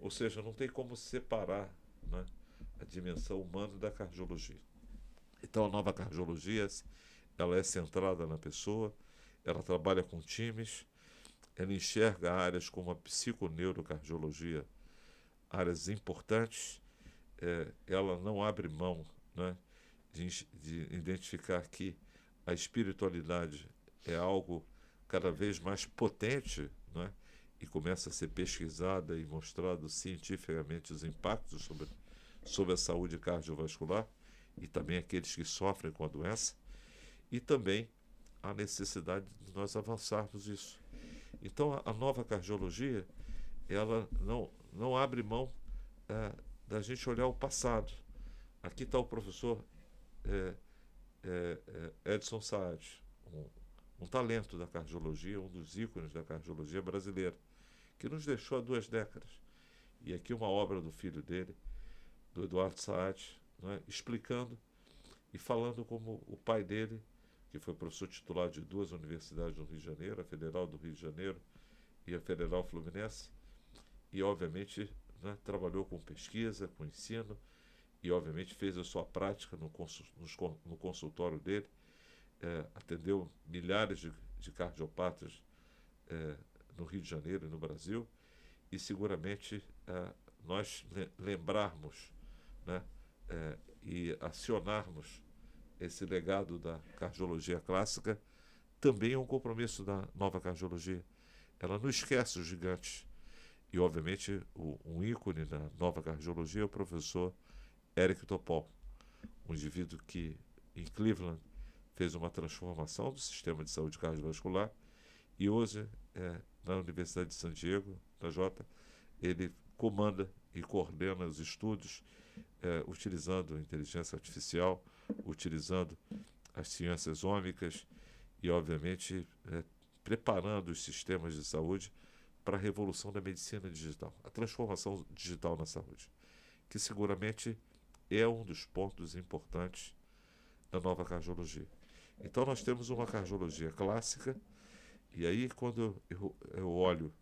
Ou seja, não tem como separar, né, a dimensão humana da cardiologia. Então, a nova cardiologia, ela é centrada na pessoa, ela trabalha com times, ela enxerga áreas como a psiconeurocardiologia, áreas importantes, ela não abre mão, né, de identificar que a espiritualidade é algo cada vez mais potente, né, e começa a ser pesquisada e mostrado cientificamente os impactos sobre a saúde cardiovascular e também aqueles que sofrem com a doença, e também a necessidade de nós avançarmos isso. Então, a nova cardiologia, ela não abre mão da gente olhar o passado. Aqui está o professor Edson Saad, um talento da cardiologia, um dos ícones da cardiologia brasileira, que nos deixou há 2 décadas. E aqui uma obra do filho dele, do Eduardo Saad, né, explicando e falando como o pai dele, que foi professor titular de 2 universidades no Rio de Janeiro, a Federal do Rio de Janeiro e a Federal Fluminense, e obviamente, né, trabalhou com pesquisa, com ensino, e obviamente fez a sua prática no consultório dele, atendeu milhares de cardiopatas no Rio de Janeiro e no Brasil, e seguramente nós lembrarmos, né, e acionarmos esse legado da cardiologia clássica também é um compromisso da nova cardiologia. Ela não esquece os gigantes. E, obviamente, um ícone da nova cardiologia é o professor Eric Topol, um indivíduo que, em Cleveland, fez uma transformação do sistema de saúde cardiovascular e hoje, na Universidade de San Diego, na Jota, ele comanda e coordena os estudos utilizando a inteligência artificial, utilizando as ciências ômicas e, obviamente, preparando os sistemas de saúde para a revolução da medicina digital, a transformação digital na saúde, que seguramente é um dos pontos importantes da nova cardiologia. Então, nós temos uma cardiologia clássica E aí, quando eu olho,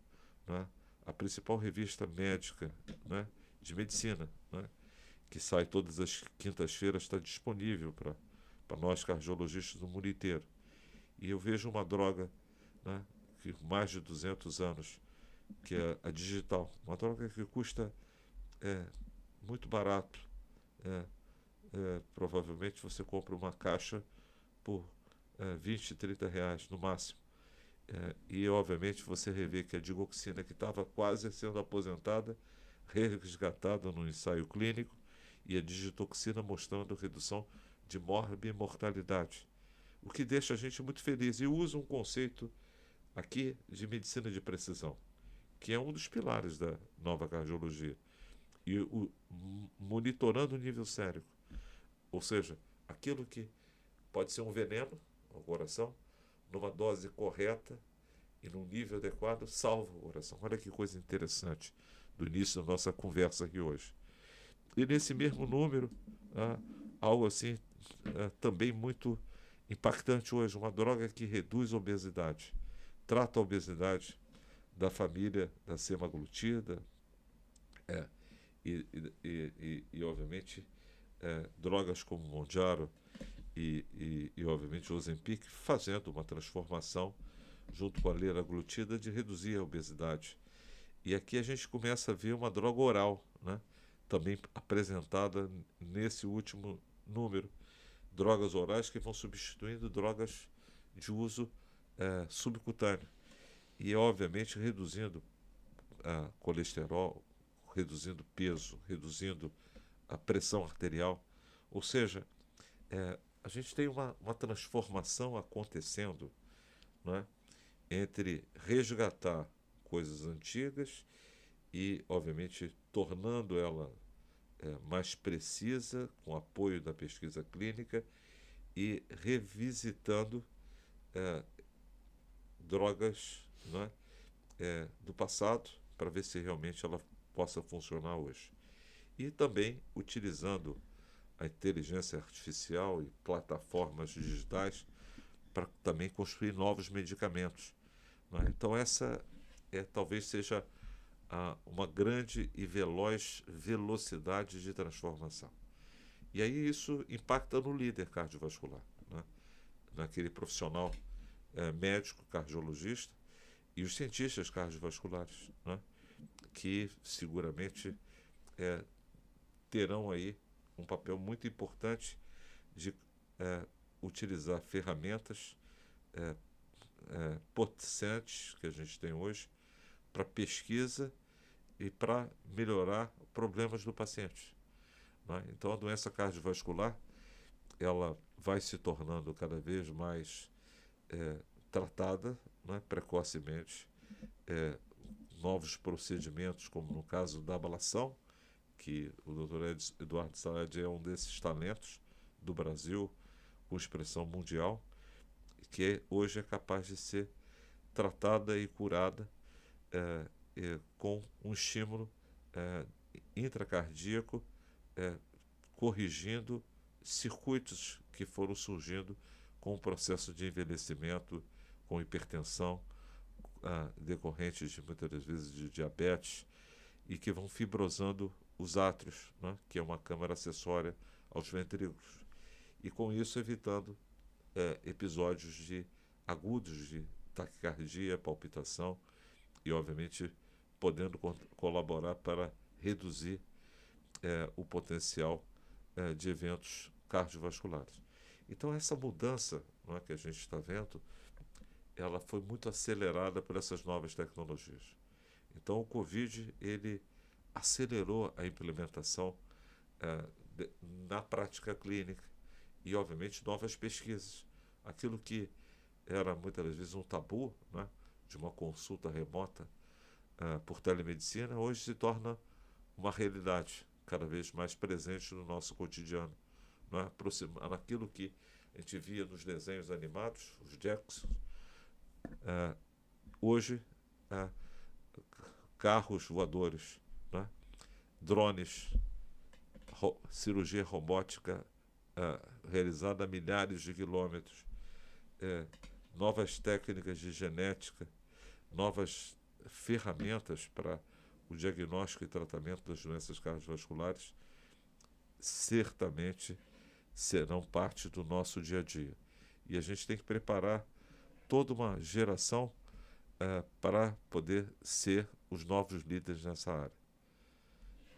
né, a principal revista médica, né, de medicina, né, que sai todas as quintas-feiras, está disponível para nós cardiologistas do mundo inteiro. E eu vejo uma droga, né, que mais de 200 anos, que é a digital. Uma droga que custa é, muito barato. É, provavelmente você compra uma caixa por 20, 30 reais no máximo. E, obviamente, você revê que a digoxina, que estava quase sendo aposentada, resgatada no ensaio clínico, e a digitoxina mostrando redução de morbimortalidade, o que deixa a gente muito feliz. E usa um conceito aqui de medicina de precisão, que é um dos pilares da nova cardiologia, e monitorando o nível sérico, ou seja, aquilo que pode ser um veneno ao coração, numa dose correta e num nível adequado, salva o coração. Olha que coisa interessante do início da nossa conversa aqui hoje. E nesse mesmo número, algo assim também muito impactante hoje, uma droga que reduz a obesidade, trata a obesidade da família da semaglutida, e obviamente, drogas como Mounjaro e obviamente o Ozempic, fazendo uma transformação junto com a liraglutida de reduzir a obesidade. E aqui a gente começa a ver uma droga oral, né, também apresentada nesse último número, drogas orais que vão substituindo drogas de uso subcutâneo e, obviamente, reduzindo colesterol, reduzindo peso, reduzindo a pressão arterial. Ou seja, a gente tem uma transformação acontecendo, né, entre resgatar coisas antigas e, obviamente, tornando ela mais precisa, com apoio da pesquisa clínica, e revisitando drogas, né, do passado, para ver se realmente ela possa funcionar hoje. E também utilizando a inteligência artificial e plataformas digitais para também construir novos medicamentos, né? Então essa talvez seja uma grande e veloz velocidade de transformação. E aí isso impacta no líder cardiovascular, né, naquele profissional médico, cardiologista, e os cientistas cardiovasculares, né, que seguramente terão aí um papel muito importante de utilizar ferramentas potentes que a gente tem hoje para pesquisa e para melhorar problemas do paciente, né? Então a doença cardiovascular ela vai se tornando cada vez mais tratada, né, precocemente, novos procedimentos, como no caso da ablação, que o Dr. Eduardo Salad é um desses talentos do Brasil, com expressão mundial, que hoje é capaz de ser tratada e curada com um estímulo intracardíaco, corrigindo circuitos que foram surgindo com o processo de envelhecimento, com hipertensão, decorrentes de muitas vezes de diabetes, e que vão fibrosando os átrios, né, que é uma câmara acessória aos ventrículos, e com isso evitando episódios agudos de taquicardia, palpitação, e obviamente podendo colaborar para reduzir o potencial de eventos cardiovasculares. Então essa mudança, não é, que a gente está vendo, ela foi muito acelerada por essas novas tecnologias. Então o Covid ele acelerou a implementação na prática clínica e, obviamente, novas pesquisas. Aquilo que era muitas vezes um tabu, né, de uma consulta remota por telemedicina, hoje se torna uma realidade cada vez mais presente no nosso cotidiano, né, aproximando aquilo que a gente via nos desenhos animados, os Jacksons. Hoje, carros voadores, né, drones, cirurgia robótica realizada a milhares de quilômetros, novas técnicas de genética, novas ferramentas para o diagnóstico e tratamento das doenças cardiovasculares, certamente serão parte do nosso dia a dia. E a gente tem que preparar toda uma geração para poder ser os novos líderes nessa área.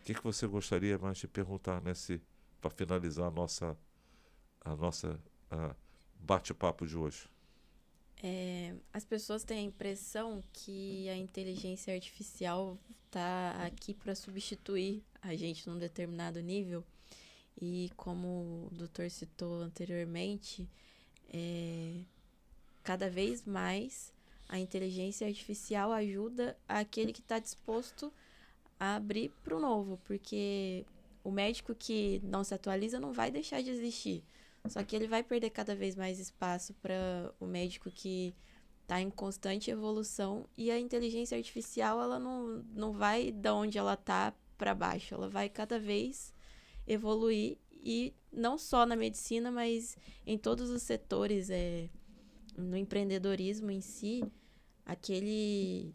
O que você gostaria mais de perguntar para finalizar a nossa bate-papo de hoje? As pessoas têm a impressão que a inteligência artificial está aqui para substituir a gente num determinado nível. E como o doutor citou anteriormente, cada vez mais a inteligência artificial ajuda aquele que está disposto a abrir para o novo, porque o médico que não se atualiza não vai deixar de existir. Só que ele vai perder cada vez mais espaço para o médico que está em constante evolução, e a inteligência artificial ela não vai de onde ela está para baixo, ela vai cada vez evoluir, e não só na medicina, mas em todos os setores, no empreendedorismo em si, aquele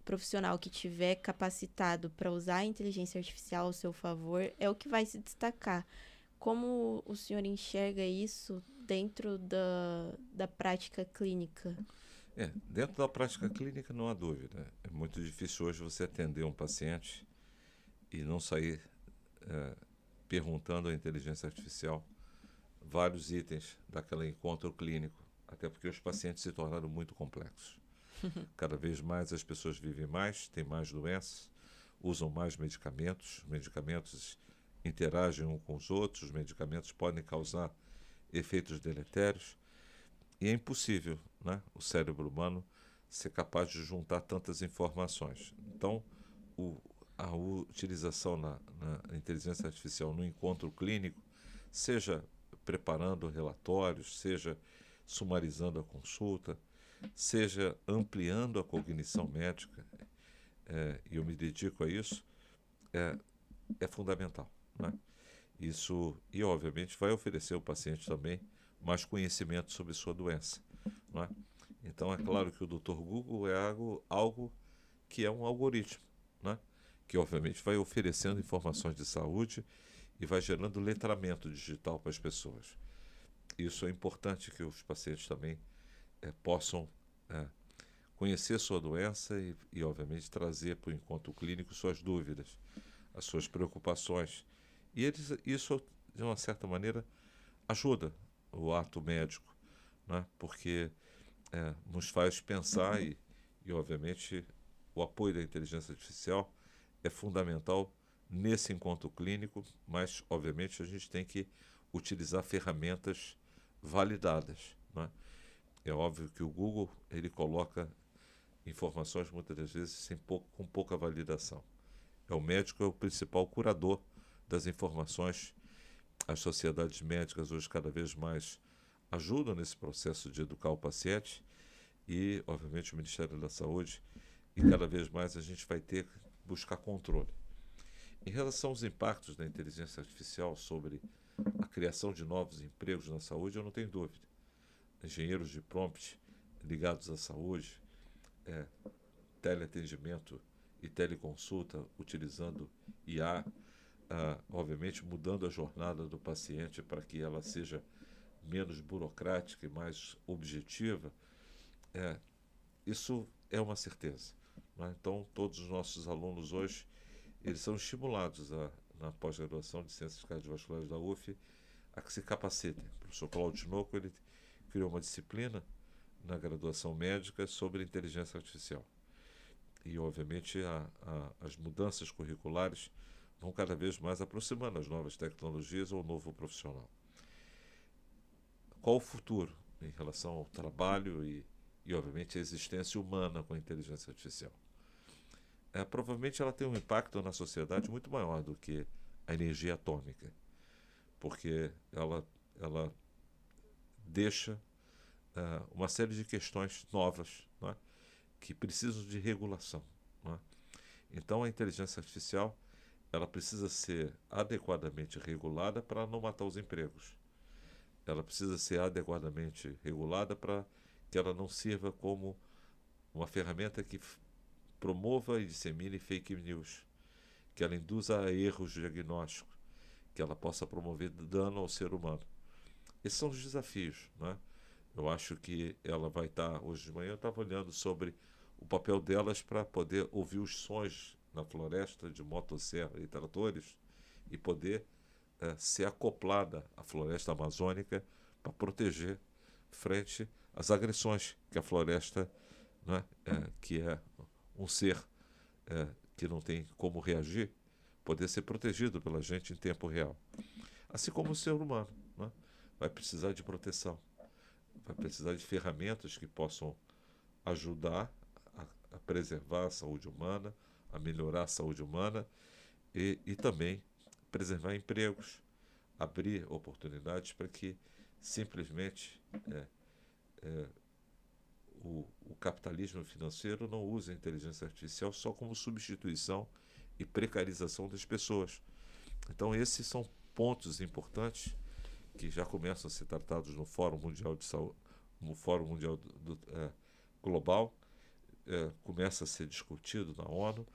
profissional que tiver capacitado para usar a inteligência artificial ao seu favor é o que vai se destacar. Como o senhor enxerga isso dentro da prática clínica? Dentro da prática clínica não há dúvida. É muito difícil hoje você atender um paciente e não sair perguntando à inteligência artificial vários itens daquele encontro clínico, até porque os pacientes se tornaram muito complexos. Cada vez mais as pessoas vivem mais, têm mais doenças, usam mais medicamentos, os medicamentos interagem uns com os outros, os medicamentos podem causar efeitos deletérios, e é impossível, né, o cérebro humano ser capaz de juntar tantas informações. Então, a utilização na inteligência artificial no encontro clínico, seja preparando relatórios, seja sumarizando a consulta, seja ampliando a cognição médica, e eu me dedico a isso, é fundamental, né? Isso, e obviamente vai oferecer ao paciente também mais conhecimento sobre sua doença, não é? Então é claro que o Dr. Google é algo que é um algoritmo, né? Que obviamente vai oferecendo informações de saúde e vai gerando letramento digital para as pessoas. Isso é importante, que os pacientes também possam conhecer sua doença e obviamente trazer para o encontro clínico suas dúvidas, as suas preocupações. E isso, de uma certa maneira, ajuda o ato médico, né? Porque nos faz pensar e, obviamente, o apoio da inteligência artificial é fundamental nesse encontro clínico, mas, obviamente, a gente tem que utilizar ferramentas validadas, né? É óbvio que o Google ele coloca informações muitas das vezes com pouca validação. O médico é o principal curador das informações. As sociedades médicas hoje cada vez mais ajudam nesse processo de educar o paciente e, obviamente, o Ministério da Saúde, e cada vez mais a gente vai ter que buscar controle. Em relação aos impactos da inteligência artificial sobre a criação de novos empregos na saúde, eu não tenho dúvida. Engenheiros de prompt ligados à saúde, teleatendimento e teleconsulta utilizando IA, obviamente mudando a jornada do paciente para que ela seja menos burocrática e mais objetiva, isso é uma certeza, né? Então, todos os nossos alunos hoje, eles são estimulados na pós-graduação de Ciências Cardiovasculares da UF a que se capacitem. O professor Cláudio Tinoco, ele criou uma disciplina na graduação médica sobre inteligência artificial. E, obviamente, as mudanças curriculares vão cada vez mais aproximando as novas tecnologias ao novo profissional. Qual o futuro em relação ao trabalho e obviamente, a existência humana com a inteligência artificial? Provavelmente ela tem um impacto na sociedade muito maior do que a energia atômica, porque ela deixa uma série de questões novas, não é? Que precisam de regulação, não é? Então, a inteligência artificial ela precisa ser adequadamente regulada para não matar os empregos. Ela precisa ser adequadamente regulada para que ela não sirva como uma ferramenta que promova e dissemine fake news, que ela induza a erros diagnósticos, que ela possa promover dano ao ser humano. Esses são os desafios, né? Eu acho que ela vai estar, hoje de manhã eu estava olhando sobre o papel delas para poder ouvir os sons na floresta de motosserra e tratores e poder ser acoplada à floresta amazônica para proteger frente às agressões que a floresta, né, que é um ser que não tem como reagir, poder ser protegido pela gente em tempo real. Assim como o ser humano, né, vai precisar de proteção, vai precisar de ferramentas que possam ajudar a preservar a saúde humana, a melhorar a saúde humana e também preservar empregos, abrir oportunidades para que simplesmente o capitalismo financeiro não use a inteligência artificial só como substituição e precarização das pessoas. Então, esses são pontos importantes que já começam a ser tratados no Fórum Mundial de Saúde, no Fórum Mundial Global, começa a ser discutido na ONU,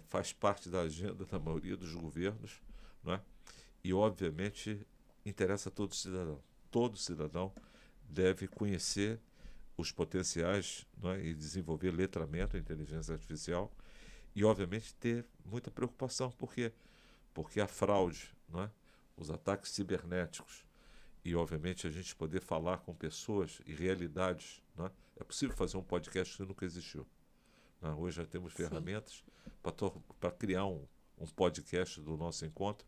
faz parte da agenda da maioria dos governos, não é? E, obviamente, interessa a todo cidadão. Todo cidadão deve conhecer os potenciais, não é? E desenvolver letramento em inteligência artificial e, obviamente, ter muita preocupação. Por quê? Porque a fraude, não é? Os ataques cibernéticos e, obviamente, a gente poder falar com pessoas e realidades. Não é? É possível fazer um podcast que nunca existiu. Não é? Hoje já temos ferramentas para criar um podcast do nosso encontro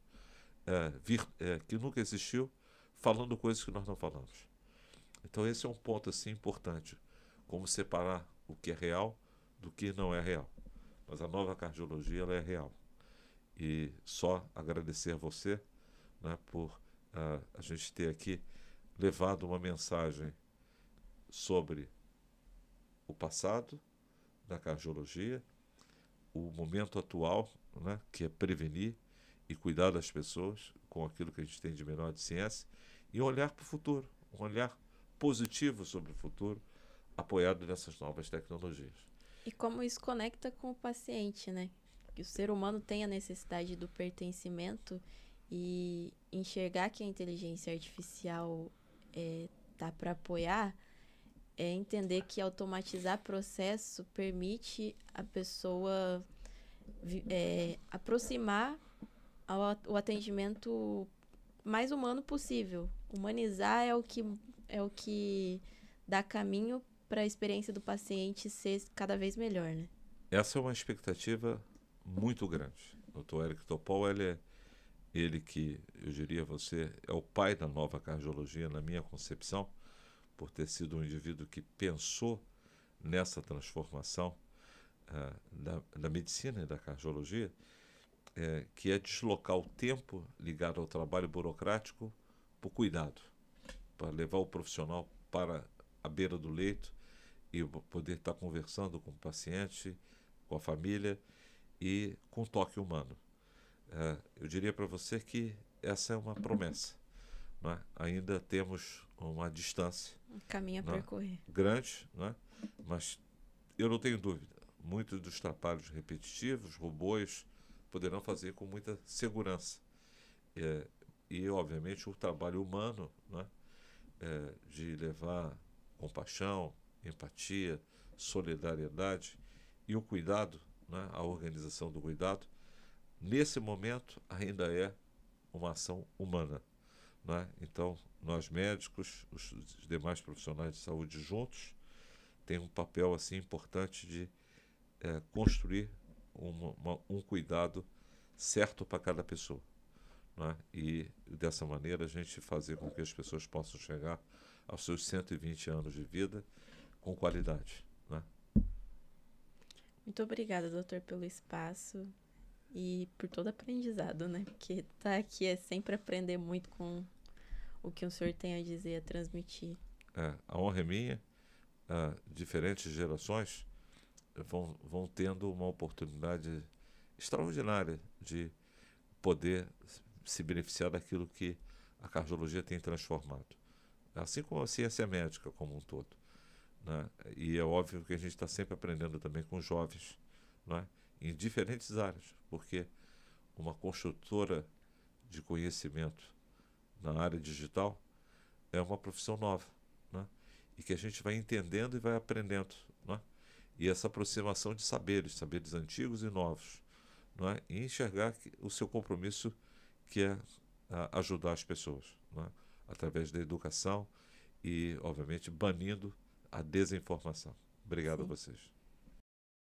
que nunca existiu, falando coisas que nós não falamos. Então esse é um ponto assim importante, como separar o que é real do que não é real. Mas a nova cardiologia ela é real. E só agradecer a você, né, por a gente ter aqui levado uma mensagem sobre o passado da cardiologia, o momento atual, né, que é prevenir e cuidar das pessoas com aquilo que a gente tem de melhor de ciência e olhar para o futuro, um olhar positivo sobre o futuro, apoiado nessas novas tecnologias. E como isso conecta com o paciente, né? Que o ser humano tem a necessidade do pertencimento e enxergar que a inteligência artificial tá para apoiar, é entender que automatizar processo permite a pessoa aproximar o atendimento mais humano possível. Humanizar é o que dá caminho para a experiência do paciente ser cada vez melhor, né? Essa é uma expectativa muito grande. O Dr. Eric Topol, ele que, eu diria a você, é o pai da nova cardiologia, na minha concepção, por ter sido um indivíduo que pensou nessa transformação da medicina e da cardiologia, que é deslocar o tempo ligado ao trabalho burocrático para o cuidado, para levar o profissional para a beira do leito e poder estar conversando com o paciente, com a família e com toque humano. Eu diria para você que essa é uma promessa. Não é? Ainda temos uma distância um caminho a percorrer grande, não é? Mas eu não tenho dúvida, muitos dos trabalhos repetitivos, robôs, poderão fazer com muita segurança. E, obviamente, o trabalho humano, né, de levar compaixão, empatia, solidariedade e o cuidado, né, a organização do cuidado, nesse momento ainda é uma ação humana. Né? Então, nós médicos, os demais profissionais de saúde juntos, têm um papel assim importante de construir um cuidado certo para cada pessoa. Né? E dessa maneira a gente fazer com que as pessoas possam chegar aos seus 120 anos de vida com qualidade. Né? Muito obrigada, doutor, pelo espaço e por todo aprendizado, né? Porque estar aqui é sempre aprender muito com o que o senhor tem a dizer, a transmitir. A honra é minha. Diferentes gerações vão tendo uma oportunidade extraordinária de poder se beneficiar daquilo que a cardiologia tem transformado. Assim como a ciência médica como um todo. né? E é óbvio que a gente está sempre aprendendo também com jovens, não é? Em diferentes áreas, porque uma construtora de conhecimento na área digital é uma profissão nova, né? E que a gente vai entendendo e vai aprendendo, não é? E essa aproximação de saberes, saberes antigos e novos, não é? E enxergar o seu compromisso, que é ajudar as pessoas, não é? Através da educação e, obviamente, banindo a desinformação. Obrigado a Sim. vocês.